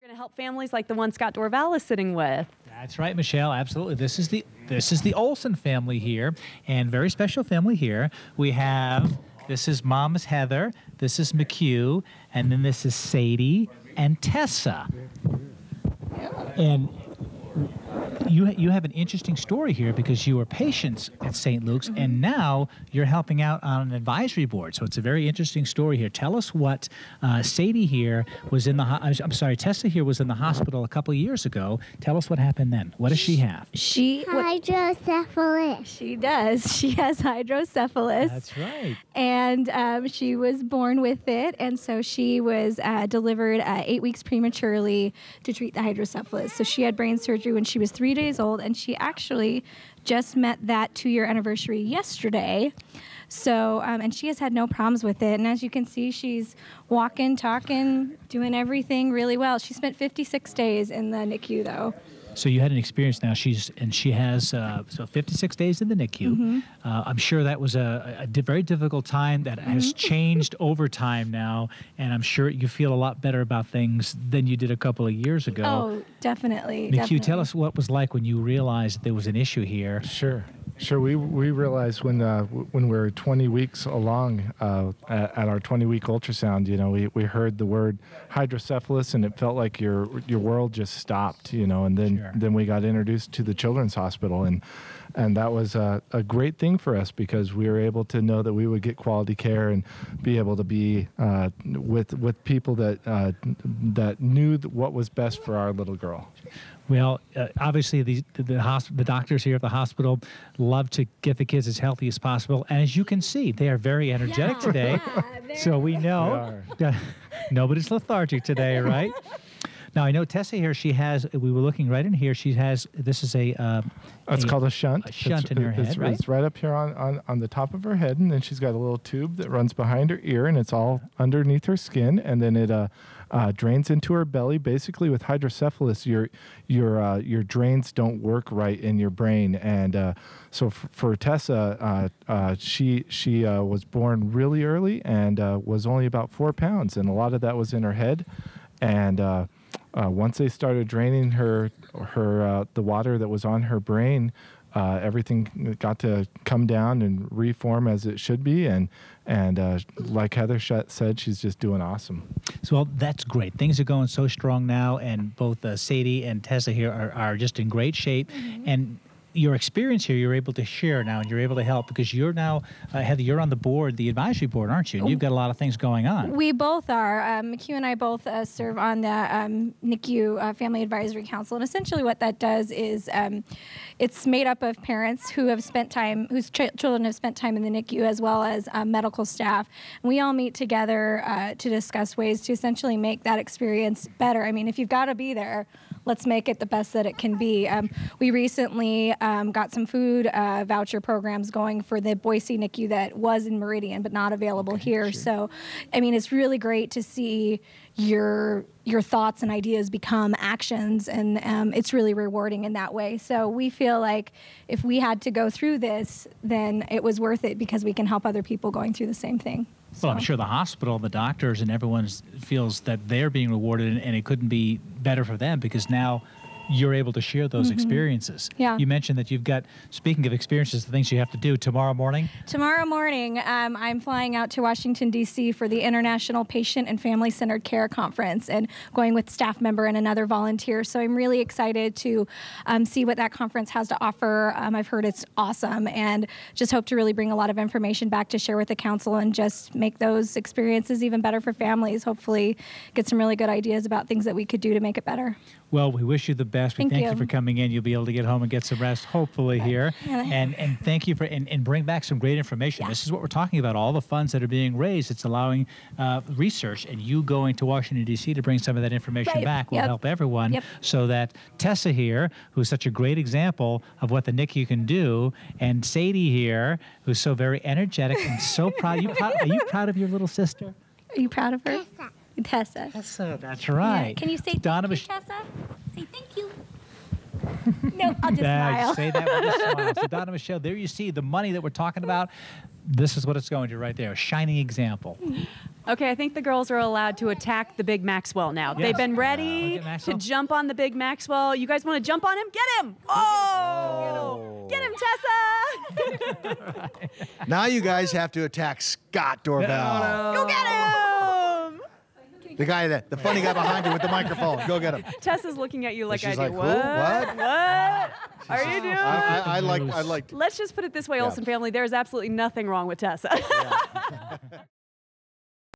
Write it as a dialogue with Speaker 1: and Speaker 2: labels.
Speaker 1: Going to help families like the one Scott Dorval is sitting with.
Speaker 2: That's right, Michelle. Absolutely. This is the Olsen family here, and very special family here. We have, this is Mom's Heather, this is McHugh, and then this is Sadey and Tessa. And you have an interesting story here because you were patients at St. Luke's, and now you're helping out on an advisory board. So it's a very interesting story here. Tell us what Sadey here was in the. I'm sorry, Tessa here was in the hospital a couple of years ago. Tell us what happened then. What does she have?
Speaker 3: Hydrocephalus.
Speaker 4: She does. She has hydrocephalus.
Speaker 2: That's right.
Speaker 4: And she was born with it, and so she was delivered 8 weeks prematurely to treat the hydrocephalus. So she had brain surgery when she was 3 days old, and she actually just met that 2-year anniversary yesterday. So, and she has had no problems with it. And as you can see, she's walking, talking, doing everything really well. She spent 56 days in the NICU, though.
Speaker 2: So you had an experience now. She has 56 days in the NICU.
Speaker 4: Mm-hmm.
Speaker 2: I'm sure that was a very difficult time that has changed over time now, and I'm sure you feel a lot better about things than you did a couple of years ago.
Speaker 4: Oh, definitely.
Speaker 2: McHugh, tell us what was like when you realized there was an issue here.
Speaker 5: Sure. We realized when we were 20 weeks along at our 20-week ultrasound, we heard the word hydrocephalus, and it felt like your world just stopped, and then we got introduced to the Children's Hospital, and that was a great thing for us because we were able to know that we would get quality care and be able to be with people that knew what was best for our little girl.
Speaker 2: Well, obviously the doctors here at the hospital love to get the kids as healthy as possible, and as you can see, they are very energetic today. So we know nobody's lethargic today, right? Now, I know Tessa here, we were looking right in here, this is it's
Speaker 5: called a shunt.
Speaker 2: A shunt in her head, right?
Speaker 5: It's right up here on the top of her head, and then she's got a little tube that runs behind her ear, and it's all underneath her skin, and then it drains into her belly. Basically, with hydrocephalus, your drains don't work right in your brain, and so for Tessa, she was born really early and was only about 4 pounds, and a lot of that was in her head, and once they started draining her the water that was on her brain, everything got to come down and reform as it should be, and like Heather said, she's just doing awesome.
Speaker 2: So well, that's great. Things are going so strong now, and both Sadey and Tessa here are just in great shape, and your experience here, you're able to share now, and you're able to help because you're now, Heather, you're on the board, the advisory board, aren't you? And you've got a lot of things going on.
Speaker 4: We both are. McHugh and I both serve on the NICU Family Advisory Council, and essentially what that does is it's made up of parents who have spent time, whose children have spent time in the NICU, as well as medical staff. And we all meet together to discuss ways to essentially make that experience better. I mean, if you've got to be there, let's make it the best that it can be. We recently got some food voucher programs going for the Boise NICU that was in Meridian but not available here. Sure. So, I mean, it's really great to see your thoughts and ideas become actions, and it's really rewarding in that way. So we feel like if we had to go through this, then it was worth it because we can help other people going through the same thing.
Speaker 2: Well, I'm sure the hospital, the doctors, and everyone feels that they're being rewarded, and it couldn't be better for them because now you're able to share those experiences.
Speaker 4: Yeah.
Speaker 2: You mentioned that you've got, speaking of experiences, the things you have to do tomorrow morning.
Speaker 4: Tomorrow morning, I'm flying out to Washington, D.C. for the International Patient and Family Centered Care Conference and going with staff member and another volunteer. So I'm really excited to see what that conference has to offer. I've heard it's awesome, and just hope to really bring a lot of information back to share with the council and just make those experiences even better for families. Hopefully get some really good ideas about things that we could do to make it better.
Speaker 2: Well, we wish you the best. We thank you for coming in. You'll be able to get home and get some rest, hopefully, here. And thank you for, and bring back some great information. Yeah. This is what we're talking about, all the funds that are being raised. It's allowing research, and you going to Washington, D.C. to bring some of that information back will help everyone so that Tessa here, who's such a great example of what the NICU can do, and Sadey here, who's so very energetic and so proud. Are you proud of your little sister?
Speaker 4: Are you proud of her?
Speaker 3: Tessa.
Speaker 4: Tessa.
Speaker 2: That's right.
Speaker 4: Yeah. Can you say
Speaker 2: Donna,
Speaker 4: thank you, Tessa? Say thank you. No, I'll just smile.
Speaker 2: Say that with a smile. So, Donna Michelle, there you see the money that we're talking about. This is what it's going to right there, a shining example.
Speaker 1: Okay, I think the girls are allowed to attack the big Maxwell now.
Speaker 2: Yes.
Speaker 1: They've been ready to jump on the big Maxwell. You guys want to jump on him? Get him! Oh! Get him, Tessa!
Speaker 3: Now you guys have to attack Scott Dorval.
Speaker 1: Go get him!
Speaker 3: The guy the funny guy behind you with the microphone. Go get him.
Speaker 1: Tessa's looking at you like
Speaker 3: She's
Speaker 1: I do.
Speaker 3: like, who? What?
Speaker 1: What are you doing?
Speaker 3: I like.
Speaker 1: Let's just put it this way, Olsen family. There is absolutely nothing wrong with Tessa.